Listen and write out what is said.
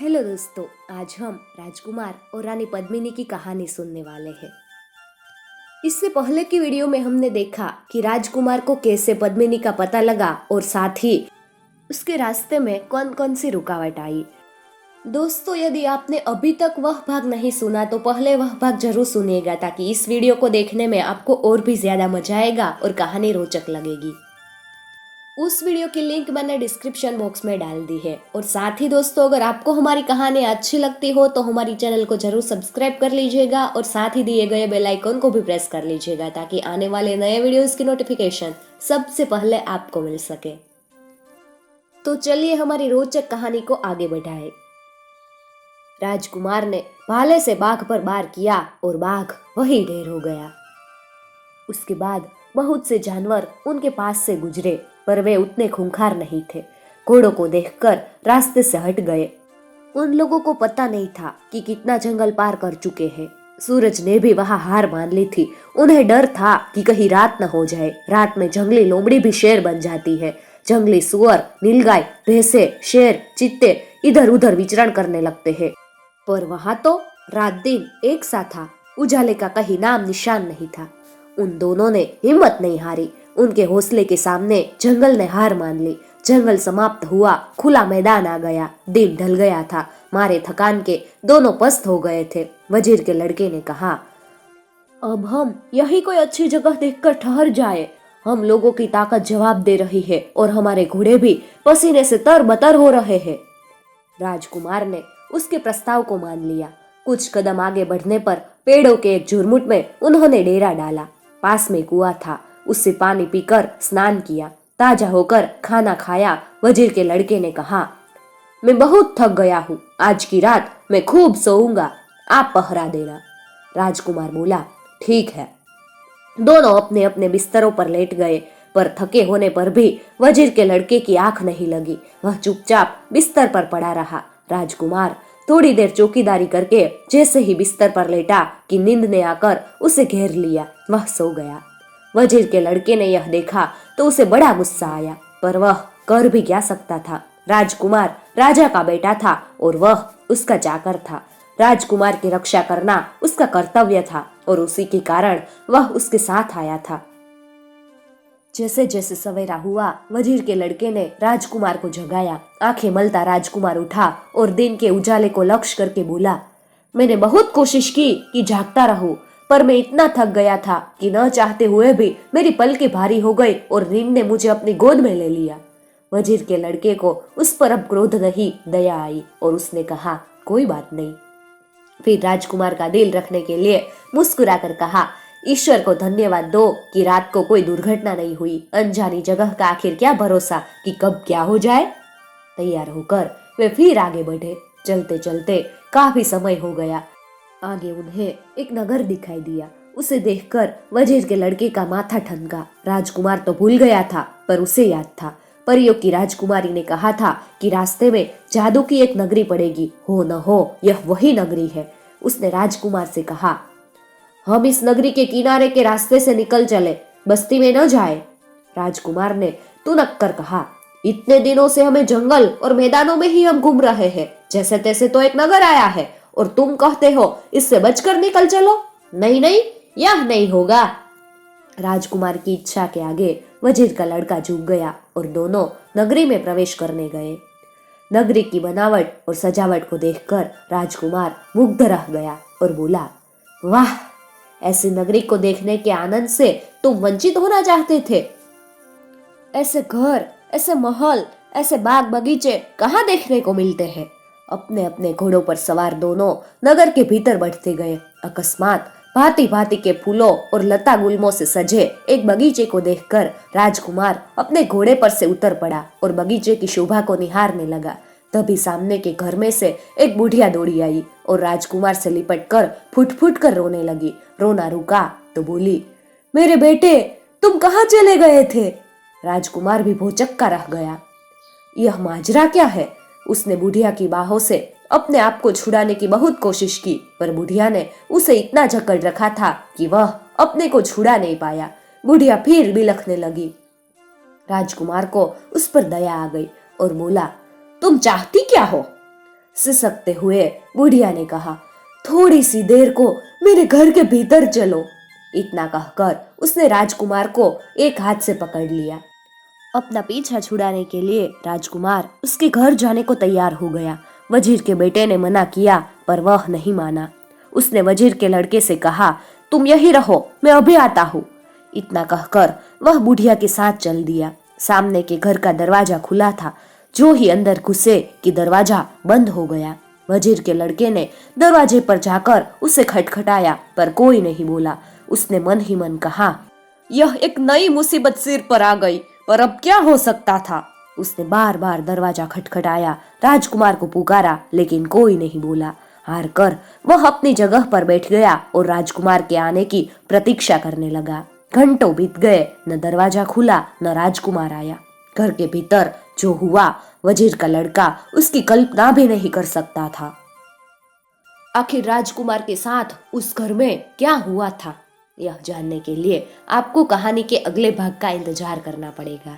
Hello दोस्तों, आज हम राजकुमार और रानी पद्मिनी की कहानी सुनने वाले हैं। इससे पहले की वीडियो में हमने देखा कि राजकुमार को कैसे पद्मिनी का पता लगा और साथ ही उसके रास्ते में कौन कौन सी रुकावट आई। दोस्तों, यदि आपने अभी तक वह भाग नहीं सुना तो पहले वह भाग जरूर सुनिएगा ताकि इस वीडियो को देखने में आपको और भी ज्यादा मजा आएगा और कहानी रोचक लगेगी। उस वीडियो की लिंक मैंने डिस्क्रिप्शन बॉक्स में डाल दी है। और साथ ही दोस्तों, अगर आपको हमारी कहानी अच्छी लगती हो तो हमारी चैनल को जरूर सब्सक्राइब कर लीजिएगा और साथ ही दिए गए बेल आइकन को भी प्रेस कर लीजिएगा ताकि आने वाले नए वीडियोस की नोटिफिकेशन सबसे पहले आपको मिल सके। तो चलिए हमारी रोचक कहानी को आगे बढ़ाए। राजकुमार ने भाले से बाघ पर वार किया और बाघ वही ढेर हो गया। उसके बाद बहुत से जानवर उनके पास से गुजरे पर वे उतने खूंखार नहीं थे। घोड़ों को देखकर रास्ते से हट गए। उन लोगों को पता नहीं था कि कितना जंगल पार कर चुके हैं। सूरज ने भी वहां हार मान ली थी। उन्हें डर था कि कहीं रात न हो जाए। रात में जंगली लोमड़ी भी शेर बन जाती है। जंगली सुअर, नीलगाय, भैंसे, शेर, चीते इधर उधर विचरण करने लगते हैं। पर वहां तो रात दिन एक सा था। उजाले का कहीं नाम निशान नहीं था। उन दोनों ने हिम्मत नहीं हारी। उनके हौसले के सामने जंगल ने हार मान ली। जंगल समाप्त हुआ, खुला मैदान आ गया। दिन ढल गया था। मारे थकान के दोनों पस्त हो गए थे। वजीर के लड़के ने कहा, अब हम यही कोई अच्छी जगह देखकर ठहर जाए। हम लोगों की ताकत जवाब दे रही है और हमारे घोड़े भी पसीने से तरबतर हो रहे हैं। राजकुमार ने उसके प्रस्ताव को मान लिया। कुछ कदम आगे बढ़ने पर पेड़ों के एक झुरमुट में उन्होंने डेरा डाला। पास में कुआं था। उससे पानी पीकर स्नान किया। ताजा होकर खाना खाया। वजीर के लड़के ने कहा, मैं बहुत थक गया हूँ। आज की रात मैं खूब सोऊंगा। आप पहरा देना। राजकुमार बोला, ठीक है। दोनों अपने अपने बिस्तरों पर लेट गए पर थके होने पर भी वजीर के लड़के की आंख नहीं लगी। वह चुपचाप बिस्तर पर पड़ा रहा। राजकुमार थोड़ी देर चौकीदारी करके जैसे ही बिस्तर पर लेटा कि नींद ने आकर उसे घेर लिया। वह सो गया। वजीर के लड़के ने यह देखा तो उसे बड़ा गुस्सा आया, पर वह कर भी क्या सकता था। राजकुमार राजा का बेटा था और वह उसका चाकर था। राजकुमार की रक्षा करना उसका कर्तव्य था और उसी के कारण वह उसके साथ आया था। जैसे जैसे सवेरा हुआ, वजीर के लड़के ने राजकुमार को जगाया। आंखें मलता राजकुमार उठा और दिन के उजाले को लक्ष्य करके बोला, मैंने बहुत कोशिश की कि जागता रहूं, पर मैं इतना थक गया था कि न चाहते हुए भी मेरी पलकें भारी हो गई और नींद ने मुझे अपनी गोद में ले लिया। वजीर के लड़के को उस पर अब क्रोध नहीं, दया आई और उसने कहा, कोई बात नहीं। फिर राजकुमार का दिल रखने के लिए मुस्कुराकर कहा, ईश्वर को धन्यवाद दो कि रात को कोई दुर्घटना नहीं हुई। अनजानी जगह का आखिर क्या भरोसा कि कब क्या हो जाए। तैयार होकर वे फिर आगे बढ़े। चलते चलते काफी समय हो गया। आगे उन्हें एक नगर दिखाई दिया। उसे देखकर वजीर के लड़के का माथा ठनका। राजकुमार तो भूल गया था पर उसे याद था। परियों की राजकुमारी ने कहा था कि रास्ते में जादू की एक नगरी पड़ेगी। हो न हो यह वही नगरी है। उसने राजकुमार से कहा, हम इस नगरी के किनारे के रास्ते से निकल चले, बस्ती में न जाए। राजकुमार ने तुनक कर कहा, इतने दिनों से हमें जंगल और मैदानों में ही हम घूम रहे हैं। जैसे तैसे तो एक नगर आया है और तुम कहते हो इससे बचकर निकल चलो। नहीं नहीं, यह नहीं होगा। राजकुमार की इच्छा के आगे वजीर का लड़का झुक गया और दोनों नगरी में प्रवेश करने गए। नगरी की बनावट और सजावट को देखकर राजकुमार मुग्ध रह गया और बोला, वाह, ऐसी नगरी को देखने के आनंद से तुम वंचित होना चाहते थे। ऐसे घर, ऐसे महल, ऐसे बाग बगीचे कहाँ देखने को मिलते हैं। अपने अपने घोड़ों पर सवार दोनों नगर के भीतर बढ़ते गए। अकस्मात भांति भांति के फूलों और लता गुल्मों से सजे एक बगीचे को देखकर राजकुमार अपने घोड़े पर से उतर पड़ा और बगीचे की शोभा को निहारने लगा। तभी सामने के घर में से एक बुढ़िया दौड़ी आई और राजकुमार से लिपटकर फुट फुट कर रोने लगी। रोना रुका तो बोली, मेरे बेटे, तुम कहाँ चले गए थे। राजकुमार भी भौचक्का रह गया। यह माजरा क्या है। उसने बुढ़िया की बाहों से अपने आप को छुड़ाने की बहुत कोशिश की, पर बुढ़िया ने उसे इतना जकड़ रखा था कि वह अपने को छुड़ा नहीं पाया। बुढ़िया फिर बिलखने लगी। राजकुमार को उस पर दया आ गई और बोला, तुम चाहती क्या हो। सिसकते हुए बुढ़िया ने कहा, थोड़ी सी देर को मेरे घर के भीतर चलो। इतना कहकर उसने राजकुमार को एक हाथ से पकड़ लिया। अपना पीछा छुड़ाने के लिए राजकुमार उसके घर जाने को तैयार हो गया। वजीर के बेटे ने मना किया पर वह नहीं माना। उसने वजीर के लड़के से कहा, तुम यही रहो, मैं अभी आता हूँ। इतना कहकर वह बुढ़िया के साथ चल दिया। सामने के घर का दरवाजा खुला था। जो ही अंदर घुसे कि दरवाजा बंद हो गया। वजीर के लड़के ने दरवाजे पर जाकर उसे खटखटाया पर कोई नहीं बोला। उसने मन ही मन कहा, यह एक नई मुसीबत सिर पर आ गई, पर अब क्या हो सकता था। उसने बार बार दरवाजा खटखटाया, राजकुमार को पुकारा, लेकिन कोई नहीं बोला। हार कर वह अपनी जगह पर बैठ गया और राजकुमार के आने की प्रतीक्षा करने लगा। घंटों बीत गए, न दरवाजा खुला न राजकुमार आया। घर के भीतर जो हुआ वजीर का लड़का उसकी कल्पना भी नहीं कर सकता था। आखिर राजकुमार के साथ उस घर में क्या हुआ था, यह जानने के लिए आपको कहानी के अगले भाग का इंतजार करना पड़ेगा।